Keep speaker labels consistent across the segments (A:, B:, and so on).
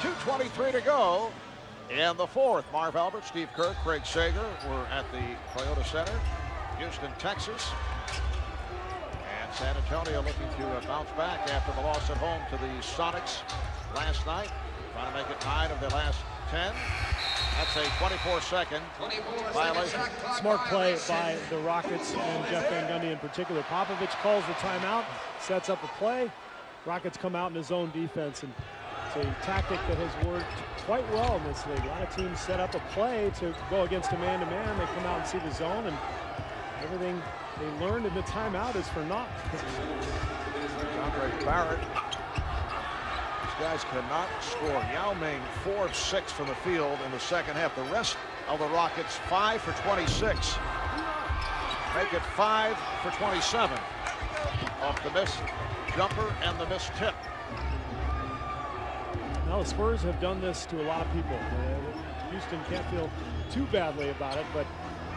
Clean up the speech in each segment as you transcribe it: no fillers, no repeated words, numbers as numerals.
A: 2:23 to go in the fourth. Marv Albert, Steve Kerr, Craig Sager were at the Toyota Center, Houston, Texas. And San Antonio looking to bounce back after the loss at home to the Sonics last night. Trying to make it 9 of their last 10. That's a 24-second violation.
B: Smart play by the Rockets and Jeff Van Gundy in particular. Popovich calls the timeout, sets up a play. Rockets come out in his zone defense, and it's a tactic that has worked quite well in this league. A lot of teams set up a play to go against a man-to-man. They come out and see the zone, and everything they learned in the timeout is for naught.
A: Andre Barrett. These guys cannot score. Yao Ming 4 of 6 from the field in the second half. The rest of the Rockets 5 for 26. Make it 5 for 27 off the missed jumper and the missed tip.
B: Now the Spurs have done this to a lot of people. Houston can't feel too badly about it, but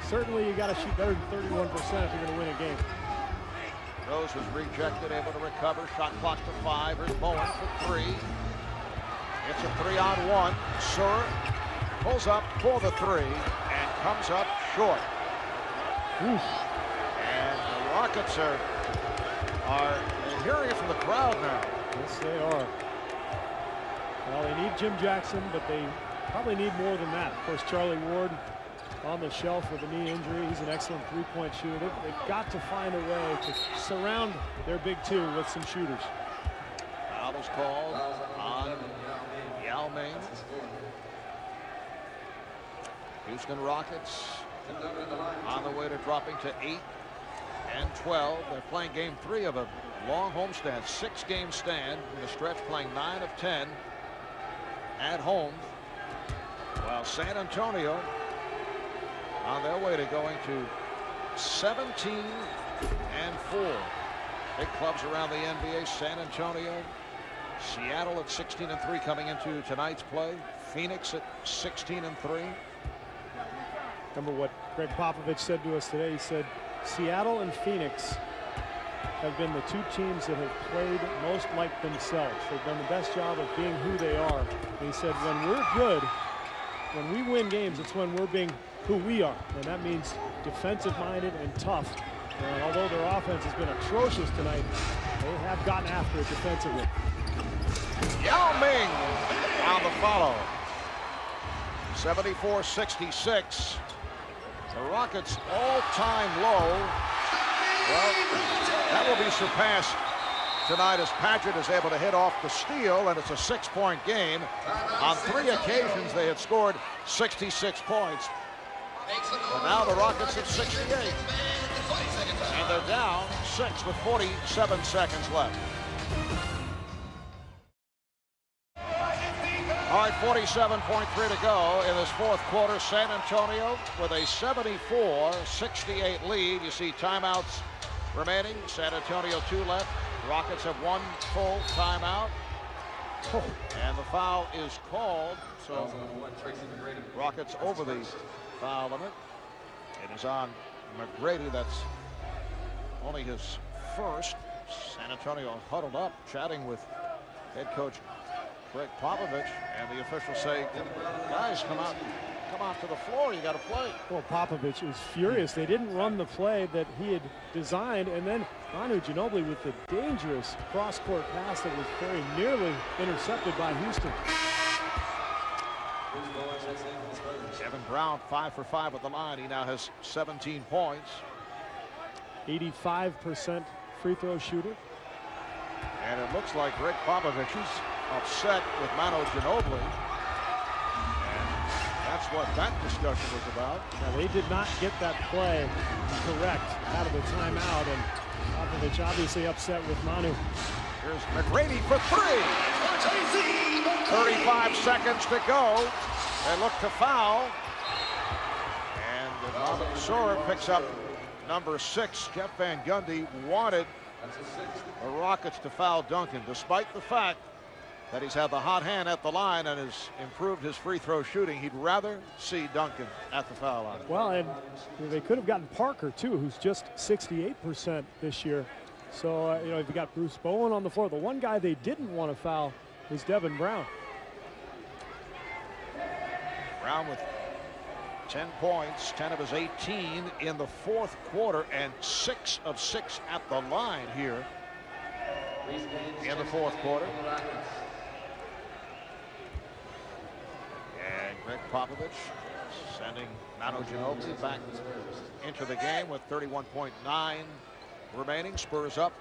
B: certainly you got to shoot better than 31% if you're going to win a game.
A: Rose was rejected, able to recover. Shot clock to 5. Here's Bowen for 3. It's a 3-on-1. Sur pulls up for the 3 and comes up short.
B: Oof.
A: And the Rockets are hearing it from the crowd now.
B: Yes, they are. Well, they need Jim Jackson, but they probably need more than that. Of course, Charlie Ward on the shelf with a knee injury. He's an excellent three-point shooter. They've got to find a way to surround their big two with some shooters.
A: Foul is called on Yao Ming. Houston Rockets on the way to dropping to 8 and 12. They're playing game 3 of a long homestand, 6-game stand in the stretch, playing 9 of 10 at home, while San Antonio on their way to going to 17 and 4. Big clubs around the NBA. San Antonio, Seattle at 16 and 3 coming into tonight's play. Phoenix at 16 and 3.
B: Remember what Greg Popovich said to us today. He said Seattle and Phoenix have been the two teams that have played most like themselves. They've done the best job of being who they are. And he said when we're good, when we win games, it's when we're being who we are, and that means defensive-minded and tough. And although their offense has been atrocious tonight, they have gotten after it defensively.
A: Yao Ming on the follow. 74-66. The Rockets' all-time low. Well, that will be surpassed tonight as Patrick is able to hit off the steal, and it's a 6-point game. On 3 occasions, they had scored 66 points. And now the Rockets at 68. And they're down 6 with 47 seconds left. All right, 47.3 to go in this fourth quarter. San Antonio with a 74-68 lead. You see timeouts remaining. San Antonio 2 left. Rockets have 1 full timeout. And the foul is called. So Rockets over the foul limit. It is on McGrady. That's only his first. San Antonio huddled up, chatting with head coach Greg Popovich, and the officials say, guys, come out to the floor. You got to play.
B: Well, Popovich was furious. They didn't run the play that he had designed, and then Manu Ginobili with the dangerous cross-court pass that was very nearly intercepted by Houston.
A: Kevin Brown 5 for 5 at the line. He now has 17 points.
B: 85% free throw shooter.
A: And it looks like Greg Popovich is upset with Manu Ginobili. And that's what that discussion was about.
B: Now, they did not get that play correct out of the timeout, and Popovich obviously upset with Manu.
A: Here's McGrady for 3. 35 seconds to go. They look to foul. And Sorer picks up number 6. Jeff Van Gundy wanted the Rockets to foul Duncan, despite the fact that he's had the hot hand at the line and has improved his free throw shooting. He'd rather see Duncan at the foul line.
B: Well, and they could have gotten Parker, too, who's just 68% this year. So, you know, you've got Bruce Bowen on the floor. The one guy they didn't want to foul was Devin Brown.
A: Brown with 10 points, 10 of his 18 in the fourth quarter, and 6 of 6 at the line here in the fourth quarter. And Greg Popovich sending Manu Ginobili back into the game with 31.9 remaining. Spurs up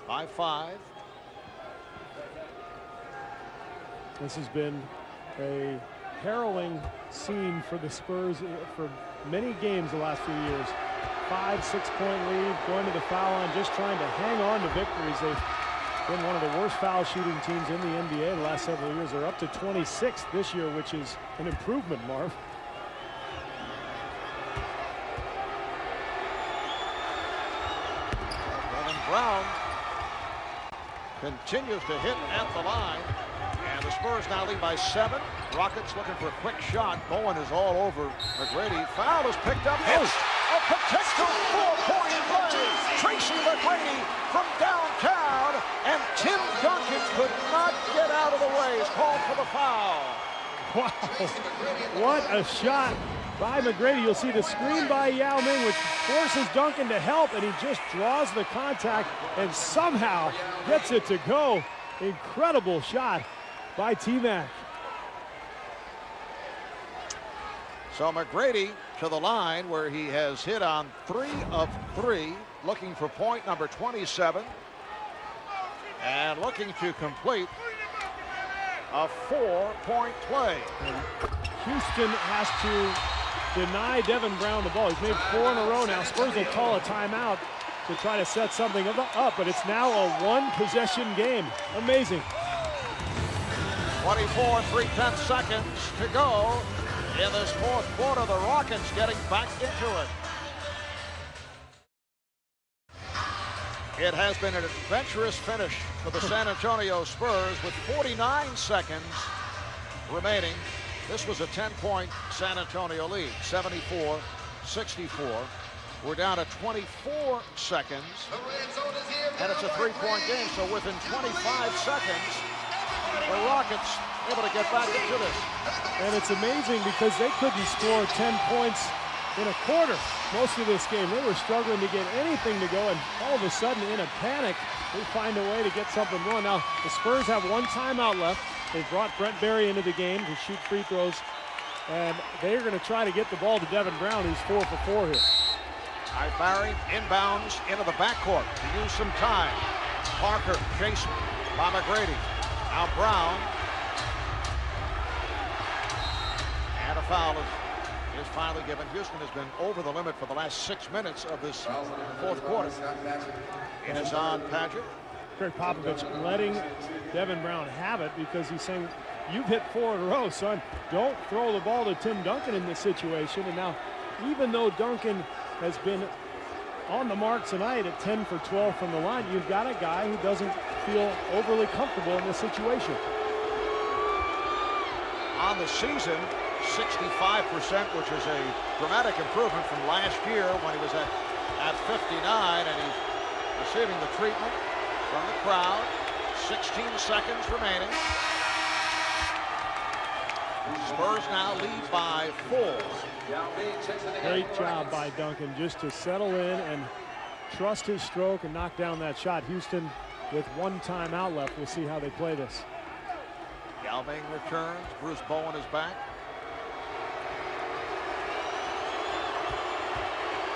A: by 5.
B: This has been a harrowing scene for the Spurs for many games the last few years. 5-6 point lead, going to the foul line, just trying to hang on to victories. They've been one of the worst foul shooting teams in the NBA the last several years. They're up to 26th this year, which is an improvement, Marv.
A: Brown continues to hit at the line, and the Spurs now lead by 7. Rockets looking for a quick shot. Bowen is all over McGrady. Foul is picked up. It's a potential 4-point play. Tracy McGrady from downtown, and Tim Duncan could not get out of the way. He's called for the foul.
B: Wow, what a shot by McGrady. You'll see the screen by Yao Ming, which forces Duncan to help, and he just draws the contact and somehow gets it to go. Incredible shot by Tmac.
A: So McGrady to the line, where he has hit on 3 of 3, looking for point number 27, and looking to complete a 4-point play.
B: And Houston has to deny Devin Brown the ball. He's made 4 in a row now. Spurs will call a timeout to try to set something up, but it's now a 1-possession game. Amazing.
A: 24 and 3/10 seconds to go in this fourth quarter. The Rockets getting back into it. It has been an adventurous finish for the San Antonio Spurs with 49 seconds remaining. This was a 10-point San Antonio lead, 74-64. We're down to 24 seconds, and it's a 3-point game. So within 25 seconds, the Rockets able to get back into this.
B: And it's amazing because they couldn't score 10 points in a quarter most of this game. They were struggling to get anything to go, and all of a sudden, in a panic, they find a way to get something going. Now, the Spurs have 1 timeout left. They've brought Brent Berry into the game to shoot free throws, and they're going to try to get the ball to Devin Brown, who's 4 for 4 here.
A: All right, Barry inbounds into the backcourt to use some time. Parker chased by McGrady. Now Brown. And a foul is finally given. Houston has been over the limit for the last 6 minutes of this fourth quarter. It is on Paget.
B: Greg Popovich letting Devin Brown have it because he's saying, you've hit 4 in a row, son. Don't throw the ball to Tim Duncan in this situation. And now, even though Duncan has been on the mark tonight at 10 for 12 from the line, you've got a guy who doesn't feel overly comfortable in this situation.
A: On the season, 65%, which is a dramatic improvement from last year when he was at 59, and he's receiving the treatment from the crowd. 16 seconds remaining. Spurs now lead by 4.
B: Great job by Duncan just to settle in and trust his stroke and knock down that shot. Houston with 1 timeout left. We'll see how they play this.
A: Yao Ming returns. Bruce Bowen is back.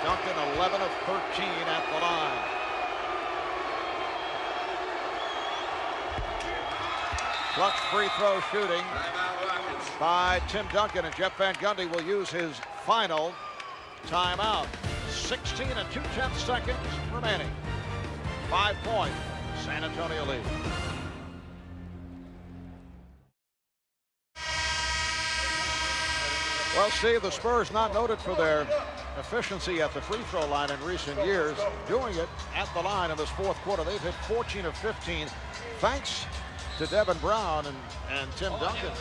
A: Duncan 11 of 13 at the line. Clutch free throw shooting by Tim Duncan, and Jeff Van Gundy will use his final timeout. 16 and 2/10 seconds remaining. 5-point San Antonio lead. Well, Steve, the Spurs not noted for their efficiency at the free throw line in recent years. Doing it at the line in this fourth quarter. They've hit 14 of 15 thanks to Devin Brown and Tim Duncan.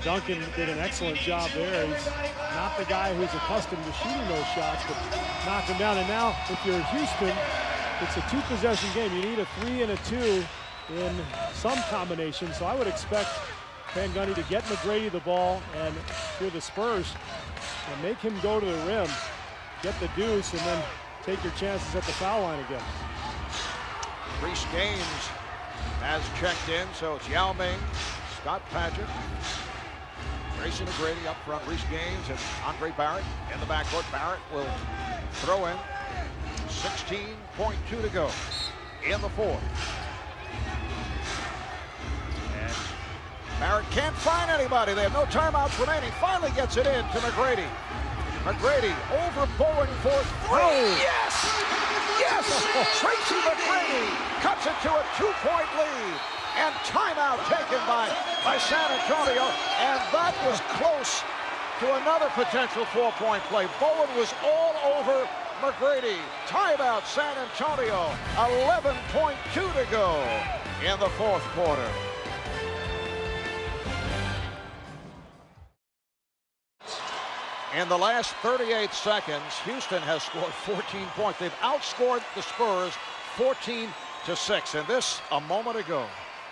B: Duncan did an excellent job there. He's not the guy who's accustomed to shooting those shots, but knocked him down. And now, if you're Houston, it's a 2-possession game. You need a 3 and a 2 in some combination. So I would expect Van Gundy to get McGrady the ball, and here the Spurs make him go to the rim, get the deuce, and then take your chances at the foul line again.
A: Reece Gaines has checked in, so it's Yao Ming, Scott Padgett, Tracy McGrady up front, Reece Gaines and Andre Barrett in the backcourt. Barrett will throw in. 16.2 to go in the fourth. And Barrett can't find anybody. They have no timeouts remaining. Finally gets it in to McGrady. McGrady over Bowen for three. Yes! Yes! Tracy McGrady cuts it to a 2-point lead. And timeout taken by San Antonio. And that was close to another potential 4-point play. Bowen was all over McGrady. Timeout San Antonio. 11.2 to go in the fourth quarter. In the last 38 seconds, Houston has scored 14 points. They've outscored the Spurs 14-6, and this a moment ago.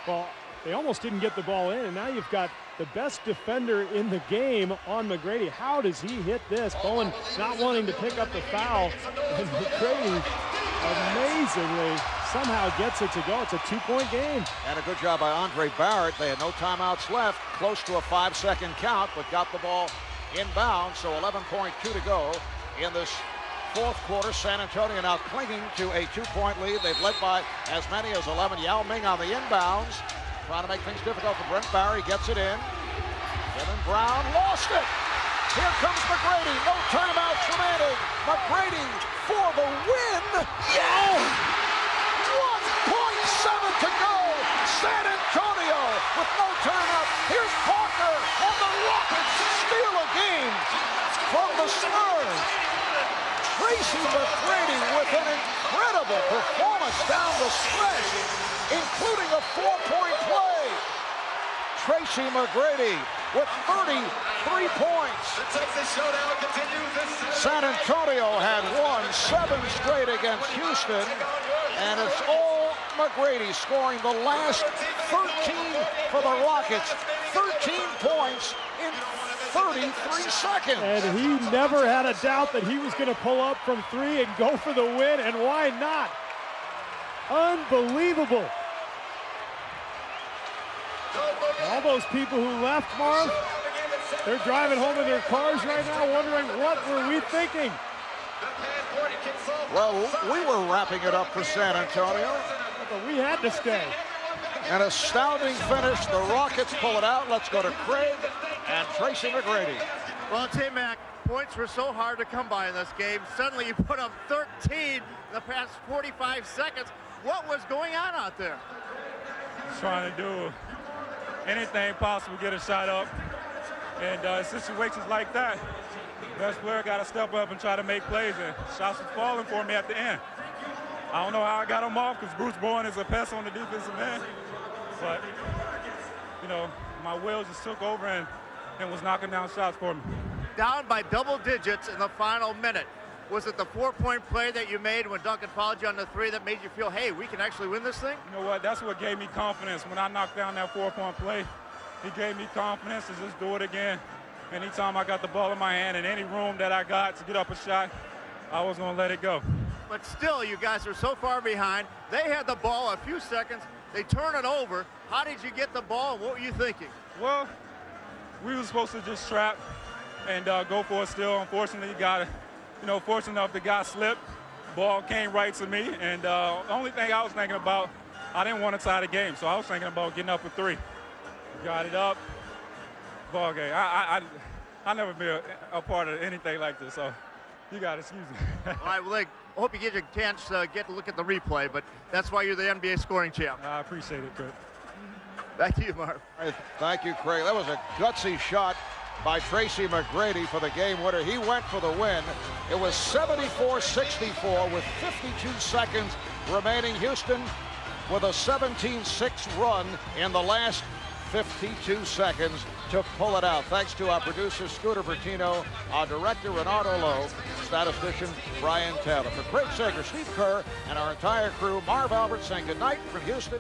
B: Well, they almost didn't get the ball in, and now you've got the best defender in the game on McGrady. How does he hit this? Bowen not wanting to pick up the foul, and McGrady amazingly somehow gets it to go. It's a 2-point game.
A: And a good job by Andre Barrett. They had no timeouts left, close to a 5-second count, but got the ball inbound, so 11.2 to go in this fourth quarter. San Antonio now clinging to a 2-point lead. They've led by as many as 11. Yao Ming on the inbounds, trying to make things difficult for Brent Barry. Gets it in. Kevin Brown lost it. Here comes McGrady. No timeouts remaining. McGrady for the win. Yeah! 1.7 to go. San Antonio with no timeout. Here's Parker, and the Rockets steal a game from the Spurs. Tracy McGrady with an incredible performance down the stretch, including a 4-point play. Tracy McGrady with 33 points. San Antonio had won 7 straight against Houston, and it's all McGrady scoring the last 13 for the Rockets. 13 points in 33 seconds.
B: And he never had a doubt that he was going to pull up from 3 and go for the win, and why not? Unbelievable. All those people who left, Marv, they're driving home in their cars right now wondering, what were we thinking?
A: Well, we were wrapping it up for San Antonio.
B: But we had to stay.
A: An astounding finish. The Rockets pull it out. Let's go to Craig and Tracy McGrady.
C: Well, Tmac, points were so hard to come by in this game. Suddenly you put up 13 in the past 45 seconds. What was going on out there?
D: Trying to do anything possible to get a shot up. And situations like that, best player got to step up and try to make plays. And shots were falling for me at the end. I don't know how I got him off because Bruce Bowen is a pest on the defensive end. But, you know, my will just took over and was knocking down shots for me.
C: Down by double digits in the final minute. Was it the 4-point play that you made when Duncan fouled you on the 3 that made you feel, hey, we can actually win this thing?
D: You know what? That's what gave me confidence. When I knocked down that 4-point play, he gave me confidence to just do it again. Anytime I got the ball in my hand in any room that I got to get up a shot, I was going to let it go.
C: But still, you guys are so far behind. They had the ball a few seconds. They turn it over. How did you get the ball? What were you thinking?
D: Well, we were supposed to just trap and go for a steal. Unfortunately, fortunate enough the guy slipped. Ball came right to me. And the only thing I was thinking about, I didn't want to tie the game. So I was thinking about getting up for 3. Got it up. Ball game. I never been a part of anything like this. So you got to excuse me.
C: All right, well, I hope you get a chance to get a look at the replay, but that's why you're the NBA scoring champ.
D: I appreciate it, Craig.
C: Back to you, Marv.
A: Thank you, Craig. That was a gutsy shot by Tracy McGrady for the game winner. He went for the win. It was 74-64 with 52 seconds remaining. Houston with a 17-6 run in the last 52 seconds to pull it out. Thanks to our producer, Scooter Bertino, our director, Renardo Lowe, statistician, Brian Taylor. For Craig Sager, Steve Kerr, and our entire crew, Marv Albert saying goodnight from Houston.